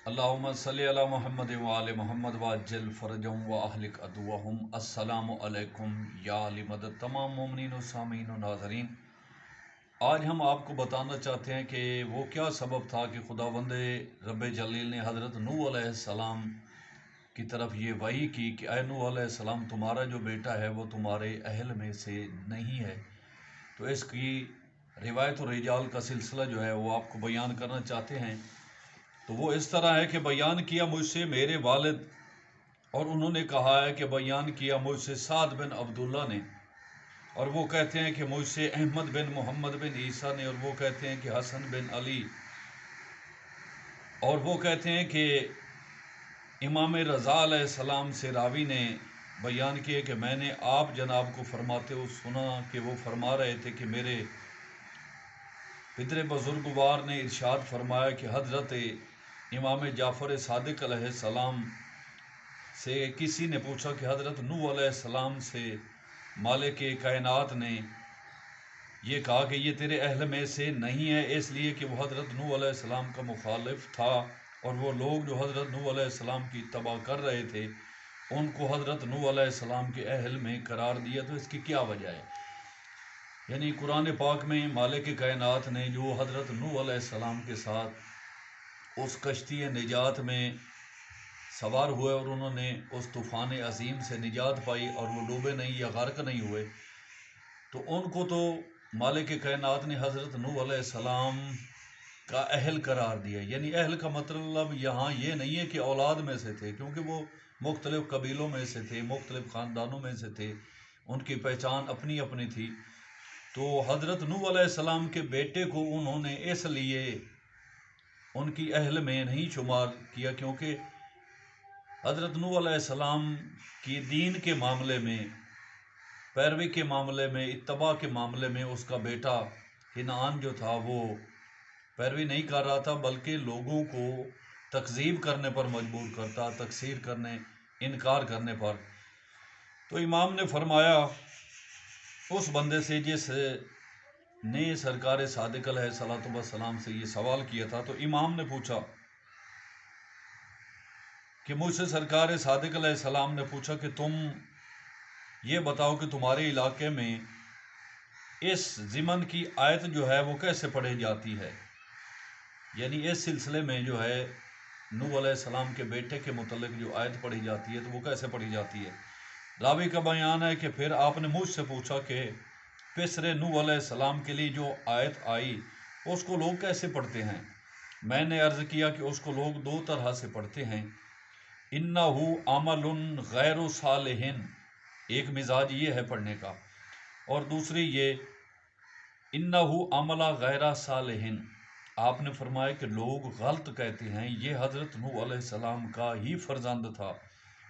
اللہم صلی علی محمد و آل محمد وعجل فرجهم و اہلک عدوہم۔ السلام علیکم یا علی مدد تمام مومنین و سامعین و ناظرین۔ آج ہم آپ کو بتانا چاہتے ہیں کہ وہ کیا سبب تھا کہ خداوند رب جلیل نے حضرت نوح علیہ السلام کی طرف یہ وحی کی کہ اے نوح علیہ السلام، تمہارا جو بیٹا ہے وہ تمہارے اہل میں سے نہیں ہے۔ تو اس کی روایت و رجال کا سلسلہ جو ہے وہ آپ کو بیان کرنا چاہتے ہیں۔ تو وہ اس طرح ہے کہ بیان کیا مجھ سے میرے والد، اور انہوں نے کہا ہے کہ بیان کیا مجھ سے سعد بن عبداللہ نے، اور وہ کہتے ہیں کہ مجھ سے احمد بن محمد بن عیسیٰ نے، اور وہ کہتے ہیں کہ حسن بن علی، اور وہ کہتے ہیں کہ امام رضا علیہ السلام سے راوی نے بیان کیا کہ میں نے آپ جناب کو فرماتے ہوئے سنا کہ وہ فرما رہے تھے کہ میرے پدر بزرگوار نے ارشاد فرمایا کہ حضرت امام جعفر صادق علیہ السلام سے کسی نے پوچھا کہ حضرت نوح علیہ السلام سے مالک کائنات نے یہ کہا کہ یہ تیرے اہل میں سے نہیں ہے، اس لیے کہ وہ حضرت نوح علیہ السلام کا مخالف تھا، اور وہ لوگ جو حضرت نوح علیہ السلام کی اتباع کر رہے تھے ان کو حضرت نوح علیہ السلام کے اہل میں قرار دیا۔ تو اس کی کیا وجہ ہے؟ یعنی قرآن پاک میں مالک کائنات نے جو حضرت نوح علیہ السلام کے ساتھ اس کشتی نجات میں سوار ہوئے اور انہوں نے اس طوفان عظیم سے نجات پائی اور وہ ڈوبے نہیں یا غرق نہیں ہوئے، تو ان کو تو مالک کائنات نے حضرت نوح علیہ السلام کا اہل قرار دیا۔ یعنی اہل کا مطلب یہاں یہ نہیں ہے کہ اولاد میں سے تھے، کیونکہ وہ مختلف قبیلوں میں سے تھے، مختلف خاندانوں میں سے تھے، ان کی پہچان اپنی اپنی تھی۔ تو حضرت نوح علیہ السلام کے بیٹے کو انہوں نے اس لیے ان کی اہل میں نہیں شمار کیا کیونکہ حضرت نوح علیہ السلام کی دین کے معاملے میں، پیروی کے معاملے میں، اتباع کے معاملے میں اس کا بیٹا کنعان جو تھا وہ پیروی نہیں کر رہا تھا، بلکہ لوگوں کو تکذیب کرنے پر مجبور کرتا، تکثیر کرنے، انکار کرنے پر۔ تو امام نے فرمایا اس بندے سے جس نے سرکار صادق علیہ السلام سے یہ سوال کیا تھا، تو امام نے پوچھا کہ مجھ سے سرکار صادق علیہ السلام نے پوچھا کہ تم یہ بتاؤ کہ تمہارے علاقے میں اس ضمن کی آیت جو ہے وہ کیسے پڑھی جاتی ہے؟ یعنی اس سلسلے میں جو ہے نوح علیہ السلام کے بیٹے کے متعلق جو آیت پڑھی جاتی ہے تو وہ کیسے پڑھی جاتی ہے؟ راوی کا بیان ہے کہ پھر آپ نے مجھ سے پوچھا کہ پسر نوح علیہ السلام کے لیے جو آیت آئی اس کو لوگ کیسے پڑھتے ہیں؟ میں نے عرض کیا کہ اس کو لوگ دو طرح سے پڑھتے ہیں، انہو عمل غیر صالح، ایک مزاج یہ ہے پڑھنے کا، اور دوسری یہ انہو عمل غیر صالح۔ آپ نے فرمایا کہ لوگ غلط کہتے ہیں یہ حضرت نوح علیہ السلام کا ہی فرزند تھا،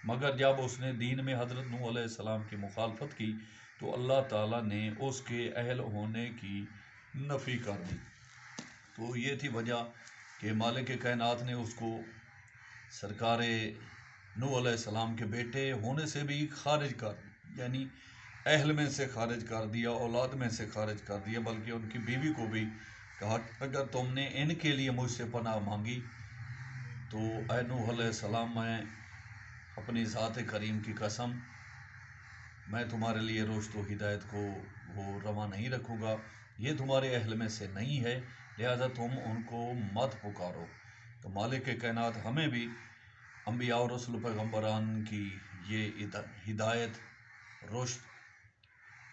مگر جب اس نے دین میں حضرت نوح علیہ السلام کی مخالفت کی تو اللہ تعالیٰ نے اس کے اہل ہونے کی نفی کر دی۔ تو یہ تھی وجہ کہ مالک کائنات نے اس کو سرکار نوح علیہ السلام کے بیٹے ہونے سے بھی خارج کر دیا، یعنی اہل میں سے خارج کر دیا، اولاد میں سے خارج کر دیا، بلکہ ان کی بیوی کو بھی کہا اگر تم نے ان کے لیے مجھ سے پناہ مانگی تو اے نوح علیہ السلام، میں اپنی ذات کریم کی قسم میں تمہارے لیے رشد و ہدایت کو وہ روا نہیں رکھوں گا، یہ تمہارے اہل میں سے نہیں ہے، لہذا تم ان کو مت پکارو۔ تو مالک کائنات ہمیں بھی انبیاء اور رسول پیغمبران کی یہ ہدایت، رشد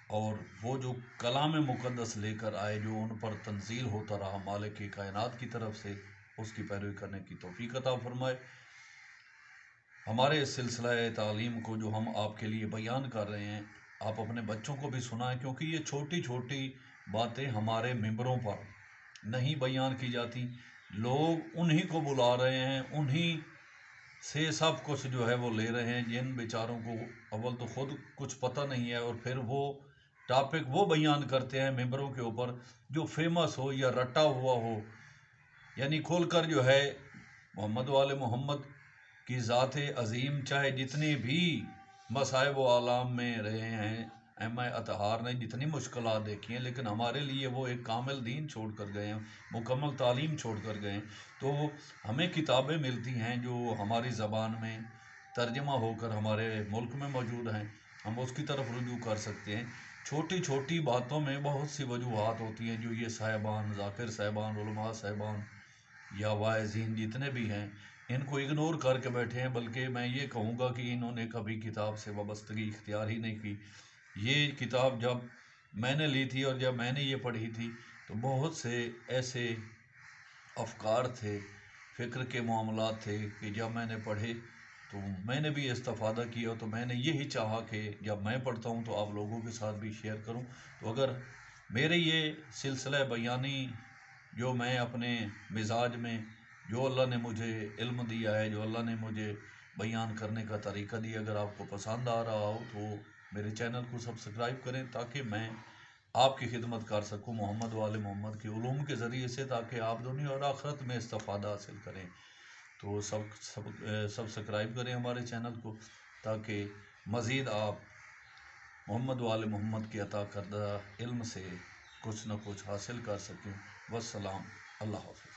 اور وہ جو کلام مقدس لے کر آئے جو ان پر تنزیل ہوتا رہا مالک کائنات کی طرف سے، اس کی پیروی کرنے کی توفیق عطا فرمائے۔ ہمارے اس سلسلہ تعلیم کو جو ہم آپ کے لیے بیان کر رہے ہیں، آپ اپنے بچوں کو بھی سنائیں، کیونکہ یہ چھوٹی چھوٹی باتیں ہمارے ممبروں پر نہیں بیان کی جاتی، لوگ انہی کو بلا رہے ہیں، انہی سے سب کچھ جو ہے وہ لے رہے ہیں، جن بیچاروں کو اول تو خود کچھ پتہ نہیں ہے، اور پھر وہ ٹاپک وہ بیان کرتے ہیں ممبروں کے اوپر جو فیمس ہو یا رٹا ہوا ہو، یعنی کھول کر جو ہے محمد وال محمد کی ذات عظیم چاہے جتنے بھی مصائب و آلام میں رہے ہیں اما اطہار نے جتنی مشکلات دیکھی ہیں، لیکن ہمارے لیے وہ ایک کامل دین چھوڑ کر گئے ہیں، مکمل تعلیم چھوڑ کر گئے ہیں۔ تو ہمیں کتابیں ملتی ہیں جو ہماری زبان میں ترجمہ ہو کر ہمارے ملک میں موجود ہیں، ہم اس کی طرف رجوع کر سکتے ہیں۔ چھوٹی چھوٹی باتوں میں بہت سی وجوہات ہوتی ہیں جو یہ صاحبان، ذاکر صاحبان، علماء صاحبان یا واعظین جتنے بھی ہیں، ان کو اگنور کر کے بیٹھے ہیں، بلکہ میں یہ کہوں گا کہ انہوں نے کبھی کتاب سے وابستگی اختیار ہی نہیں کی۔ یہ کتاب جب میں نے لی تھی اور جب میں نے یہ پڑھی تھی تو بہت سے ایسے افکار تھے، فکر کے معاملات تھے کہ جب میں نے پڑھے تو میں نے بھی استفادہ کیا، تو میں نے یہی چاہا کہ جب میں پڑھتا ہوں تو آپ لوگوں کے ساتھ بھی شیئر کروں۔ تو اگر میرے یہ سلسلہ بیانی جو میں اپنے مزاج میں، جو اللہ نے مجھے علم دیا ہے، جو اللہ نے مجھے بیان کرنے کا طریقہ دیا، اگر آپ کو پسند آ رہا ہو تو میرے چینل کو سبسکرائب کریں تاکہ میں آپ کی خدمت کر سکوں محمد وال محمد کے علوم کے ذریعے سے، تاکہ آپ دنیا اور آخرت میں استفادہ حاصل کریں۔ تو سبسکرائب کریں ہمارے چینل کو تاکہ مزید آپ محمد وال محمد کے عطا کردہ علم سے کچھ نہ کچھ حاصل کر سکیں۔ والسلام، اللہ حافظ۔